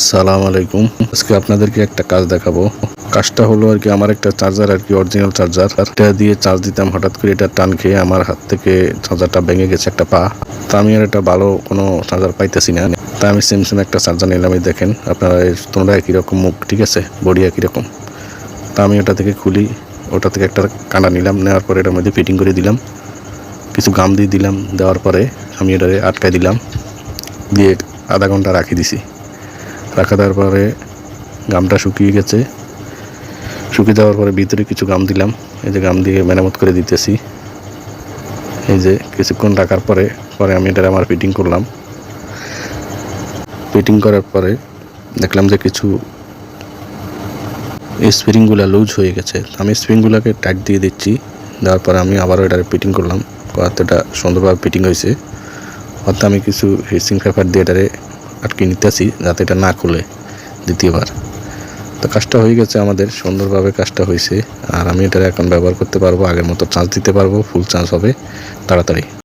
আসসালামু আলাইকুম। আজকে আপনাদেরকে একটা কাজ দেখাবো। কাজটা হলো আর কি, আমার একটা চার্জার আর কি, অরিজিনাল চার্জার, এটা দিয়ে চার্জ দিতাম। হঠাৎ করে এটা টান খেয়ে আমার হাত থেকে চার্জারটা ভেঙে গেছে একটা পা। তা আমি আর এটা ভালো কোনো চার্জার পাইতেছি না। তা আমি স্যামসাং একটা চার্জার নিলাম। এই দেখেন আপনারা, তোমরা একই রকম মুখ, ঠিক আছে, বডি একই রকম। তা আমি ওটা থেকে খুলি, ওটা থেকে একটা কাঁটা নিলাম, নেওয়ার পরে এটার মধ্যে ফিটিং করে দিলাম, কিছু গাম দিয়ে দিলাম। দেওয়ার পরে আমি এটারে আটকাই দিলাম, দিয়ে আধা ঘন্টা রাখি দিছি। রাখা দেওয়ার পরে গামটা শুকিয়ে গেছে। শুকিয়ে যাওয়ার পরে ভিতরে কিছু গাম দিলাম, এই যে গাম দিয়ে মেরামত করে দিতেছি। এই যে কিছুক্ষণ রাখার পরে আমি এটা আমার ফিটিং করলাম। ফিটিং করার পরে দেখলাম যে কিছু স্প্রিংগুলো লুজ হয়ে গেছে। আমি স্প্রিংগুলোকে টাইট দিয়ে দিচ্ছি। দেওয়ার পরে আমি আবারও এটা ফিটিং করলাম। কতটা সুন্দরভাবে ফিটিং হয়েছে। অর্থাৎ আমি কিছু হেসিং পেপার দিয়ে এটারে আটকে নিতেছি যাতে এটা না খুলে দ্বিতীয়বার। তো কাজটা হয়ে গেছে আমাদের, সুন্দরভাবে কাজটা হয়েছে। আর আমি এটা এখন ব্যবহার করতে পারবো, আগের মতো চার্জ দিতে পারবো, ফুল চার্জ হবে তাড়াতাড়ি।